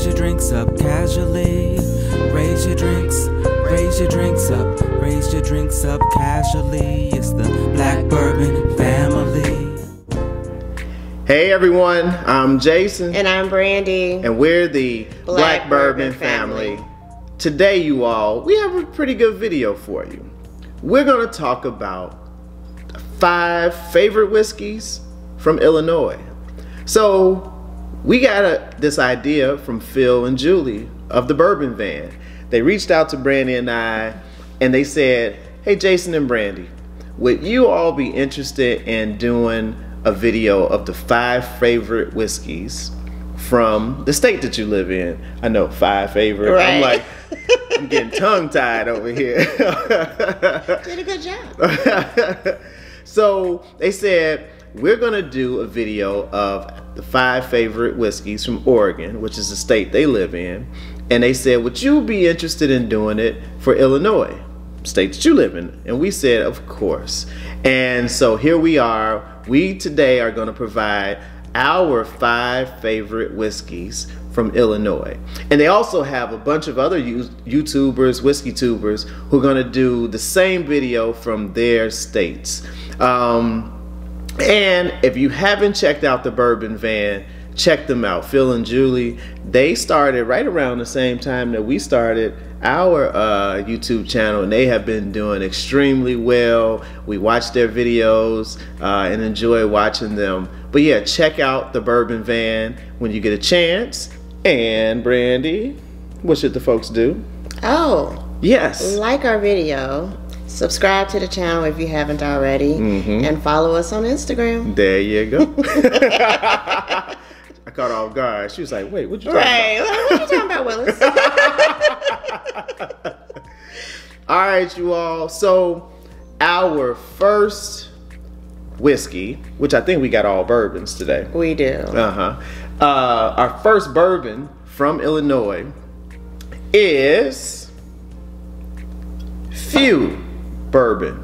Raise your drinks up casually. Raise your drinks up. Raise your drinks up casually. It's the Black Bourbon family. Hey everyone, I'm Jason. And I'm Brandy. And we're the Black Bourbon family. Today, you all, we have a pretty good video for you. We're gonna talk about 5 favorite whiskeys from Illinois. So, we got this idea from Phil and Julie of the Bourbon Van. They reached out to Brandy and I, and they said, hey Jason and Brandy, would you all be interested in doing a video of the 5 favorite whiskeys from the state that you live in? I know, 5 favorite. Right. I'm like, I'm getting tongue-tied over here. Did a good job. So they said, we're gonna do a video of the 5 favorite whiskeys from Oregon, which is the state they live in. And they said, would you be interested in doing it for Illinois, state that you live in? And we said, of course. And so here we are. We today are gonna provide our 5 favorite whiskeys from Illinois. And they also have a bunch of other YouTubers, whiskey tubers, who are gonna do the same video from their states. And if you haven't checked out the Bourbon Van, check them out. Phil and Julie, they started right around the same time that we started our YouTube channel, and they have been doing extremely well. We watch their videos and enjoy watching them. But yeah, check out the Bourbon Van when you get a chance. And Brandy, what should the folks do? Oh, yes, like our video, subscribe to the channel if you haven't already, and follow us on Instagram. There you go. I caught her off guard. She was like, wait, what you talking about? What you talking about, Willis? All right, you all. So our first whiskey, which I think we got all bourbons today. We do. Our first bourbon from Illinois is Few Bourbon.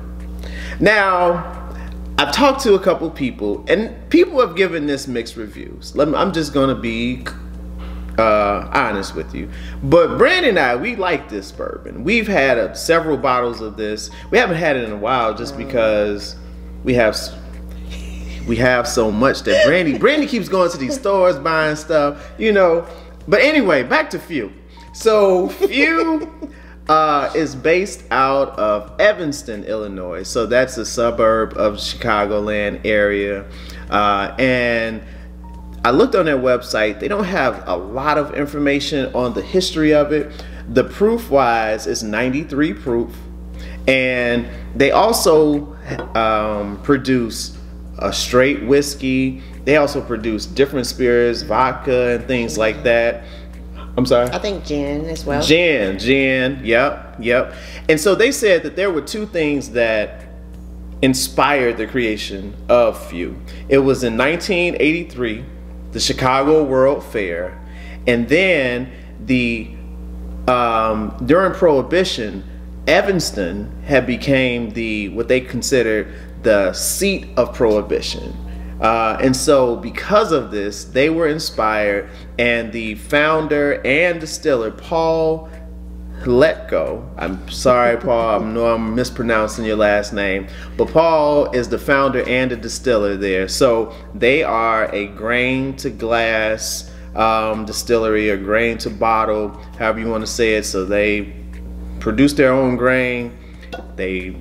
Now, I've talked to a couple people, and people have given this mixed reviews. I'm just gonna be honest with you. But Brandy and I, we like this bourbon. We've had several bottles of this. We haven't had it in a while just because we have so much that Brandy keeps going to these stores buying stuff, you know. But anyway, back to Few. So Few is based out of Evanston, Illinois. So that's a suburb of Chicagoland area. And I looked on their website. They don't have a lot of information on the history of it. The proof wise is 93 proof. And they also produce a straight whiskey. They also produce different spirits, vodka and things like that. I'm sorry? I think gin as well. Gin, yep. And so they said that there were 2 things that inspired the creation of Few. It was in 1983, the Chicago World Fair, and then during Prohibition, Evanston had became what they considered the seat of Prohibition. And so because of this, they were inspired, and the founder and distiller, Paul Letko, I'm sorry, Paul, I know I'm mispronouncing your last name, but Paul is the founder and the distiller there. So they are a grain to glass distillery, or grain to bottle, however you want to say it. So they produce their own grain. They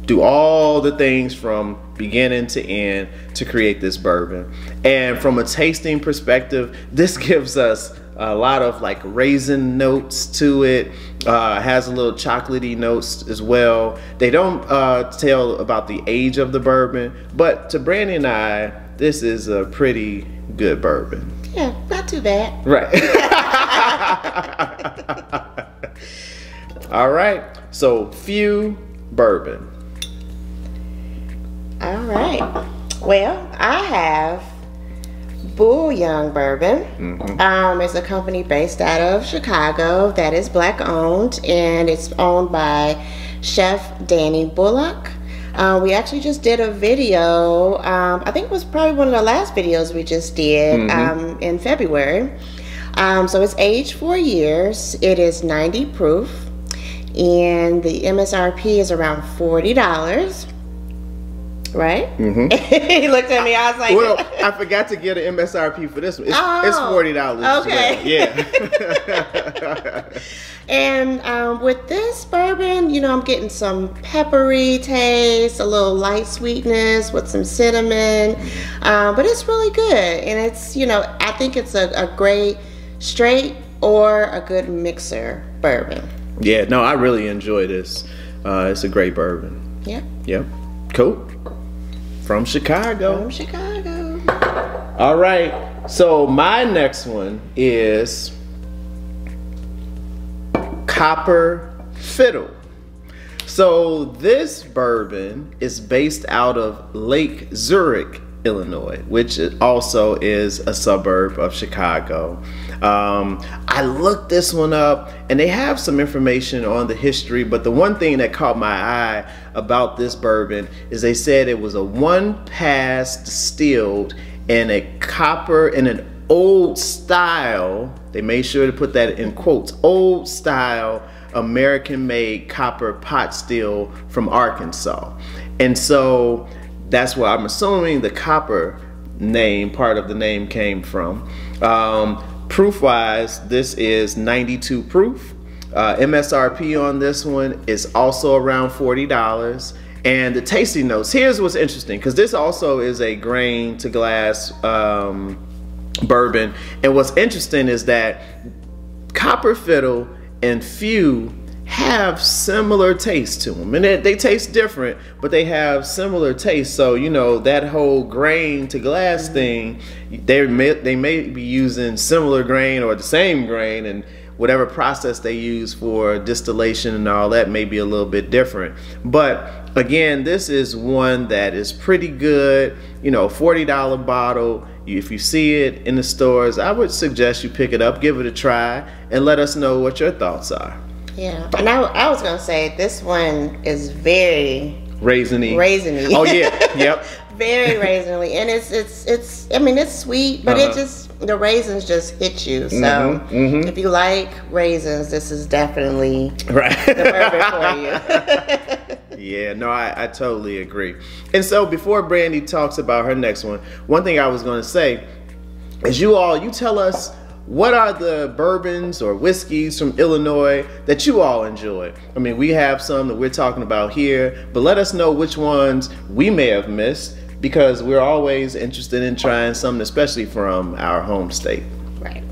do all the things from beginning to end to create this bourbon. And from a tasting perspective, this gives us a lot of like raisin notes to it. Has a little chocolatey notes as well. They don't tell about the age of the bourbon, but to Brandy and I, this is a pretty good bourbon. Yeah, not too bad. Right. All right, so Few Bourbon. All right. Well, I have Bull Young Bourbon. It's a company based out of Chicago that is Black owned, and it's owned by Chef Danny Bullock. We actually just did a video, I think it was probably one of the last videos we just did in February. So it's aged 4 years. It is 90 proof, and the MSRP is around $40. Right? He looked at me. I was like, well, I forgot to get an MSRP for this one. It's $40. Okay. Yeah. And with this bourbon, you know, I'm getting some peppery taste, a little light sweetness with some cinnamon, but it's really good. And it's, you know, I think it's a great straight or a good mixer bourbon. Yeah, no, I really enjoy this. It's a great bourbon. Yeah. Yep. Cool. From Chicago. From Chicago. All right. So my next one is Copper Fiddle. So this bourbon is based out of Lake Zurich, Illinois, which also is a suburb of Chicago. I looked this one up, and they have some information on the history, but the one thing that caught my eye about this bourbon is they said it was a one-pass distilled in a copper in an old style. They made sure to put that in quotes, old style American-made copper pot still from Arkansas. And so that's where I'm assuming the copper name, part of the name, came from. Proof wise, this is 92 proof. MSRP on this one is also around $40. And the tasting notes, here's what's interesting, because this also is a grain to glass bourbon. And what's interesting is that Copper Fiddle and Few have similar taste to them, and they taste different, but they have similar taste. So, you know, that whole grain to glass thing, they may be using similar grain or the same grain, and whatever process they use for distillation and all that may be a little bit different. But again, this is one that is pretty good. You know, $40 bottle. If you see it in the stores, I would suggest you pick it up, give it a try, and let us know what your thoughts are. Yeah, and I was gonna say this one is very raisiny. Oh yeah, yep. Very raisinly, and it's I mean, it's sweet, but it just, the raisins just hit you. So if you like raisins, this is definitely the bourbon for you. Yeah, no, I totally agree. And so before Brandy talks about her next one thing I was going to say is you tell us, what are the bourbons or whiskeys from Illinois that you all enjoy? I mean, we have some that we're talking about here, but let us know which ones we may have missed, because we're always interested in trying something, especially from our home state. Right.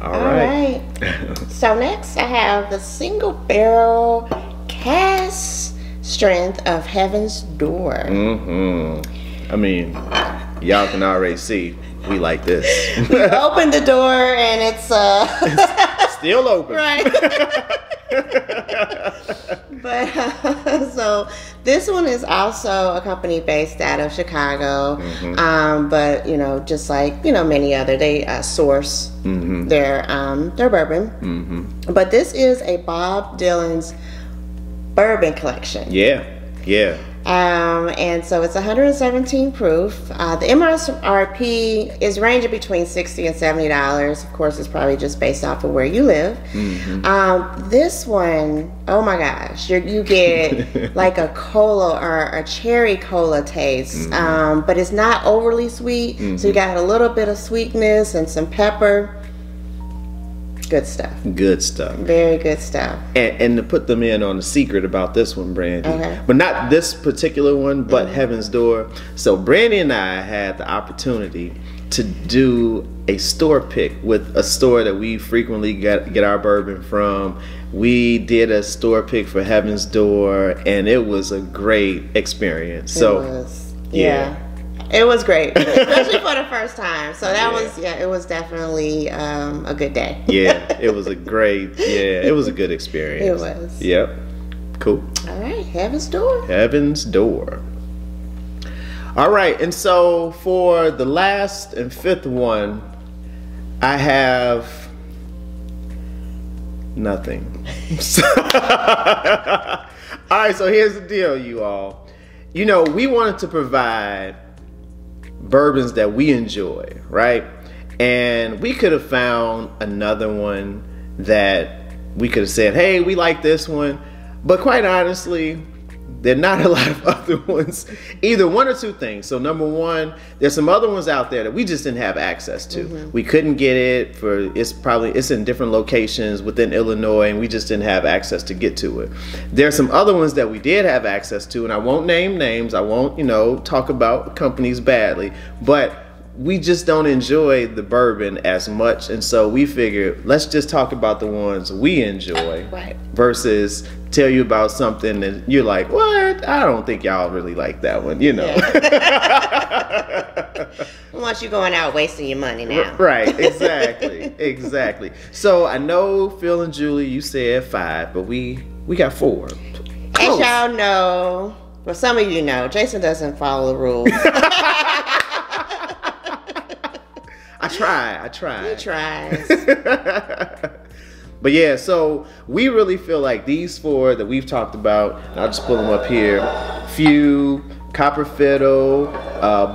All right. So next I have the single barrel cask strength of Heaven's Door. I mean, y'all can already see we like this. We opened the door and it's still open. Right. But so this one is also a company based out of Chicago, but you know, just like, you know, many other, they source their bourbon. But this is a Bob Dylan's bourbon collection. Yeah. And so it's 117 proof. The MSRP is ranging between $60 and $70. Of course, it's probably just based off of where you live. This one, oh my gosh, you get like a cola or a cherry cola taste, but it's not overly sweet. So you got a little bit of sweetness and some pepper. Good stuff. Good stuff. Very good stuff. And to put them in on a secret about this one, Brandy, but not this particular one, but Heaven's Door. So Brandy and I had the opportunity to do a store pick with a store that we frequently get our bourbon from. We did a store pick for Heaven's Door, and it was a great experience. It was great, especially for the first time. So that was, it was definitely a good day. It was a good experience. It was. Yep. Cool. All right, Heaven's Door. Heaven's Door. All right, and so for the last and fifth one, I have nothing. All right, so here's the deal, you all. You know, we wanted to provide bourbons that we enjoy, right? And we could have found another one that we could have said, hey, we like this one. But quite honestly, there are not a lot of other ones. Either one or two things. So number one, there's some other ones out there that we just didn't have access to. We couldn't get it for, it's in different locations within Illinois, and we just didn't have access to get to it. There are some other ones that we did have access to, and I won't name names. I won't, talk about companies badly, but we just don't enjoy the bourbon as much, and so we figured let's just talk about the ones we enjoy, Right. versus tell you about something that you're like, what? I don't think y'all really like that one, Yeah. Once you're going out wasting your money now. Right, exactly, exactly. So I know Phil and Julie, you said 5, but we got 4. As Close. y'all know, well, some of you know, Jason doesn't follow the rules. I try. He tries. But yeah, so we really feel like these 4 that we've talked about, and I'll just pull them up here: Few, Copper Fiddle,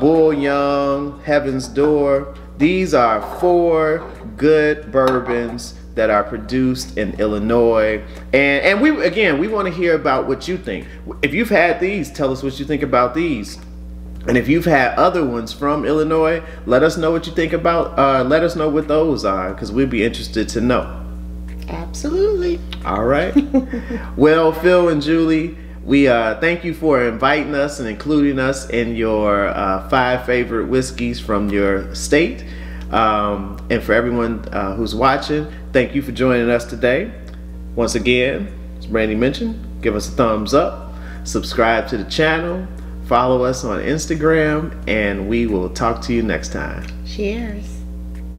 Bull Young, Heaven's Door. These are 4 good bourbons that are produced in Illinois, and we want to hear about what you think. If you've had these, tell us what you think about these. And if you've had other ones from Illinois, let us know what you think about. Let us know what those are, because we'd be interested to know. Absolutely. All right. Well, Phil and Julie, we thank you for inviting us and including us in your 5 favorite whiskeys from your state. And for everyone who's watching, thank you for joining us today. Once again, as Brandy mentioned, give us a thumbs up, subscribe to the channel, follow us on Instagram, and we will talk to you next time. Cheers.